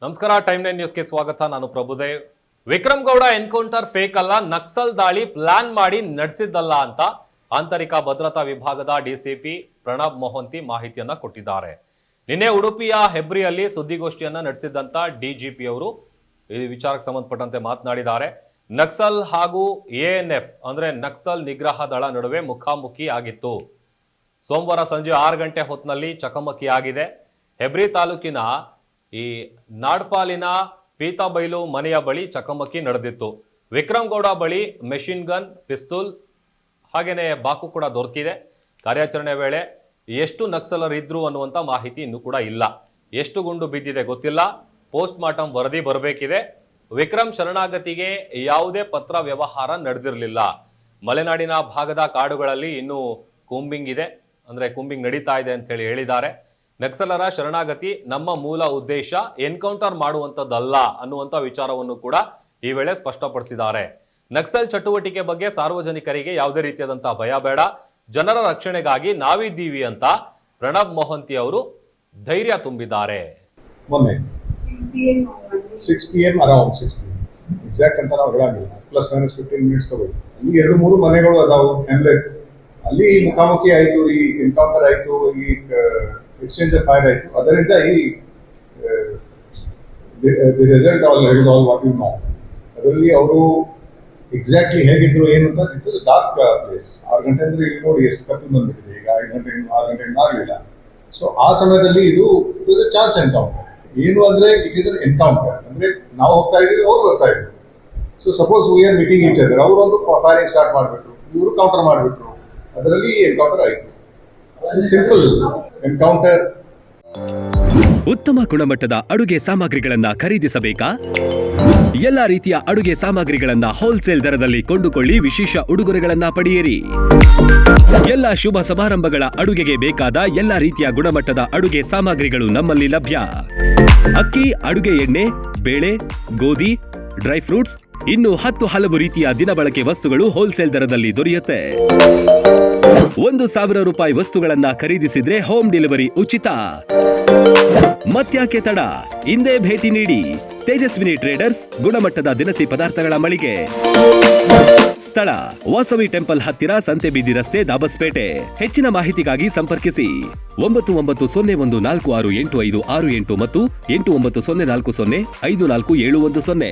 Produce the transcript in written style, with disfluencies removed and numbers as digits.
ನಮಸ್ಕಾರ. ಟೈಮ್ 9 ನ್ಯೂಸ್ಗೆ ಸ್ವಾಗತ. ನಾನು ಪ್ರಭುದೇವ್. ವಿಕ್ರಮ್ ಗೌಡ ಎನ್ಕೌಂಟರ್ ಫೇಕ್ ಅಲ್ಲ, ನಕ್ಸಲ್ ದಾಳಿ ಪ್ಲಾನ್ ಮಾಡಿ ನಡೆಸಿದ್ದಲ್ಲ ಅಂತ ಆಂತರಿಕ ಭದ್ರತಾ ವಿಭಾಗದ ಡಿಸಿಪಿ ಪ್ರಣಬ್ ಮೊಹಂತಿ ಮಾಹಿತಿಯನ್ನ ಕೊಟ್ಟಿದ್ದಾರೆ. ನಿನ್ನೆ ಉಡುಪಿಯ ಹೆಬ್ರಿಯಲ್ಲಿ ಸುದ್ದಿಗೋಷ್ಠಿಯನ್ನ ನಡೆಸಿದಂತ ಡಿಜಿಪಿ ಅವರು ಈ ವಿಚಾರಕ್ಕೆ ಸಂಬಂಧಪಟ್ಟಂತೆ ಮಾತನಾಡಿದ್ದಾರೆ. ನಕ್ಸಲ್ ಹಾಗೂ ಎಎನ್ಎಫ್ ಅಂದ್ರೆ ನಕ್ಸಲ್ ನಿಗ್ರಹ ದಳ ನಡುವೆ ಮುಖಾಮುಖಿ ಆಗಿತ್ತು. ಸೋಮವಾರ ಸಂಜೆ 6 ಗಂಟೆ ಹೊತ್ತಿನಲ್ಲಿ ಚಕಮಕಿ ಆಗಿದೆ. ಹೆಬ್ರಿ ತಾಲೂಕಿನ ಈ ನಾಡ್ಪಾಲಿನ ಪೀತಾಬೈಲು ಮನೆಯ ಬಳಿ ಚಕಮಕಿ ನಡೆದಿತ್ತು. ವಿಕ್ರಮ್ ಗೌಡ ಬಳಿ ಮೆಷಿನ್ ಗನ್, ಪಿಸ್ತೂಲ್ ಹಾಗೇನೆ ಬಾಕು ಕೂಡ ದೊರಕಿದೆ. ಕಾರ್ಯಾಚರಣೆ ವೇಳೆ ಎಷ್ಟು ನಕ್ಸಲರಿದ್ರು ಅನ್ನುವಂಥ ಮಾಹಿತಿ ಇನ್ನೂ ಕೂಡ ಇಲ್ಲ. ಎಷ್ಟು ಗುಂಡು ಬಿದ್ದಿದೆ ಗೊತ್ತಿಲ್ಲ. ಪೋಸ್ಟ್ ಮಾರ್ಟಮ್ ವರದಿ ಬರಬೇಕಿದೆ. ವಿಕ್ರಮ್ ಶರಣಾಗತಿಗೆ ಯಾವುದೇ ಪತ್ರ ವ್ಯವಹಾರ ನಡೆದಿರಲಿಲ್ಲ. ಮಲೆನಾಡಿನ ಭಾಗದ ಕಾಡುಗಳಲ್ಲಿ ಇನ್ನೂ ಕೂಂಬಿಂಗ್ ಇದೆ, ಅಂದ್ರೆ ಕೂಂಬಿಂಗ್ ನಡೀತಾ ಇದೆ ಅಂತ ಹೇಳಿದ್ದಾರೆ. ನಕ್ಸಲರ ಶರಣಾಗತಿ ನಮ್ಮ ಮೂಲ ಉದ್ದೇಶ ಎನ್ಕೌಂಟರ್ ಮಾಡುವಂಥದ್ದಲ್ಲ ಅನ್ನುವಂಥ ವಿಚಾರವನ್ನು ಕೂಡ ಈ ವೇಳೆ ಸ್ಪಷ್ಟಪಡಿಸಿದ್ದಾರೆ. ನಕ್ಸಲ್ ಚಟುವಟಿಕೆ ಬಗ್ಗೆ ಸಾರ್ವಜನಿಕರಿಗೆ ಯಾವುದೇ ರೀತಿಯಾದಂತಹ ಭಯ ಬೇಡ, ಜನರ ರಕ್ಷಣೆಗಾಗಿ ನಾವಿದ್ದೀವಿ ಅಂತ ಪ್ರಣಬ್ ಮೊಹಂತಿ ಅವರು ಧೈರ್ಯ ತುಂಬಿದ್ದಾರೆ. ಮೊನ್ನೆ 6 PM ಅರೌಂಡ್ 6 PM ಎಕ್ಸಾಕ್ಟ್ ಅಂತ ನಾವು ಹೇಳಂಗಿಲ್ಲ, ಪ್ಲಸ್ ಮೈನಸ್ 15 ಮಿನಿಟ್ಸ್ ತಗೊಳ್ಳಿ. ಅಲ್ಲಿ 2-3 ಮನೆಗಳು ಅದಾವು. ಹೆಮ್ಲೆಟ್ ಅಲ್ಲಿ ಮುಖಾಮುಖಿ ಆಯ್ತು, ಈ ಎನ್ಕೌಂಟರ್ ಆಯ್ತು, ಈ ಎಕ್ಸ್ಚೇಂಜ್ ಆಫ್ ಫೈರ್ ಆಯ್ತು. ಅದರಿಂದ ಈ result all what you know. ಅದರಲ್ಲಿ ಅವರು ಎಕ್ಸಾಕ್ಟ್ಲಿ ಹೇಗಿದ್ರು ಏನು ಅಂತ ಇಟ್ ವಾಸ್ ಡಾರ್ಕ್ ಪ್ಲೇಸ್. 6 ಗಂಟೆ ಅಂದ್ರೆ ಇಲ್ಲಿ ನೋಡಿ ಎಷ್ಟು ಕತ್ತು ಬಂದ್ಬಿಟ್ಟಿದೆ. ಈಗ 5 ಗಂಟೆ 6 ಗಂಟೆ ಆಗಲಿಲ್ಲ. ಸೊ ಆ ಸಮಯದಲ್ಲಿ ಇದು ಚಾನ್ಸ್ ಎನ್ಕೌಂಟರ್. ಏನು ಅಂದ್ರೆ ಇಟ್ ಈಸ್ ಅನ್ ಎನ್ಕೌಂಟರ್. ಅಂದ್ರೆ ನಾವು ಹೋಗ್ತಾ ಇದ್ವಿ, ಅವ್ರು ಬರ್ತಾ ಇದ್ರು. So suppose we are meeting each other, ಅವರು ಒಂದು ಫೈರಿಂಗ್ ಸ್ಟಾರ್ಟ್ ಮಾಡಿಬಿಟ್ರು, ಇವರು ಕೌಂಟರ್ ಮಾಡಿಬಿಟ್ರು. ಅದರಲ್ಲಿ ಎನ್ಕೌಂಟರ್ ಆಯಿತು. Simple encounter. ಉತ್ತಮ ಗುಣಮಟ್ಟದ ಅಡುಗೆ ಸಾಮಗ್ರಿಗಳನ್ನ ಖರೀದಿಸಬೇಕಾ? ಎಲ್ಲಾ ರೀತಿಯ ಅಡುಗೆ ಸಾಮಗ್ರಿಗಳನ್ನ ಹೋಲ್ಸೇಲ್ ದರದಲ್ಲಿ ಕೊಂಡುಕೊಳ್ಳಿ, ವಿಶೇಷ ಉಡುಗೊರೆಗಳನ್ನ ಪಡೆಯಿರಿ. ಎಲ್ಲ ಶುಭ ಸಮಾರಂಭಗಳ ಅಡುಗೆಗೆ ಬೇಕಾದ ಎಲ್ಲ ರೀತಿಯ ಗುಣಮಟ್ಟದ ಅಡುಗೆ ಸಾಮಗ್ರಿಗಳು ನಮ್ಮಲ್ಲಿ ಲಭ್ಯ. ಅಕ್ಕಿ, ಅಡುಗೆ ಎಣ್ಣೆ, ಬೇಳೆ, ಗೋಧಿ, ಡ್ರೈ ಫ್ರೂಟ್ಸ್, ಇನ್ನು 10 ಹಲವು ರೀತಿಯ ದಿನಬಳಕೆ ವಸ್ತುಗಳು ಹೋಲ್ಸೇಲ್ ದರದಲ್ಲಿ ದೊರೆಯುತ್ತೆ. 1,000 ರೂಪಾಯಿ ವಸ್ತುಗಳನ್ನ ಖರೀದಿಸಿದ್ರೆ ಹೋಮ್ ಡೆಲಿವರಿ ಉಚಿತ. ಮತ್ಯಾಕೆ ತಡ, ಇಂದೇ ಭೇಟಿ ನೀಡಿ. ತೇಜಸ್ವಿನಿ ಟ್ರೇಡರ್ಸ್, ಗುಣಮಟ್ಟದ ದಿನಸಿ ಪದಾರ್ಥಗಳ ಮಳಿಗೆ. ಸ್ಥಳ ವಾಸವಿ ಟೆಂಪಲ್ ಹತ್ತಿರ, ಸಂತೆಬೀದಿ ರಸ್ತೆ, ದಾಬಸ್ಪೇಟೆ. ಹೆಚ್ಚಿನ ಮಾಹಿತಿಗಾಗಿ ಸಂಪರ್ಕಿಸಿ 9901468568 ಮತ್ತು 8904054710.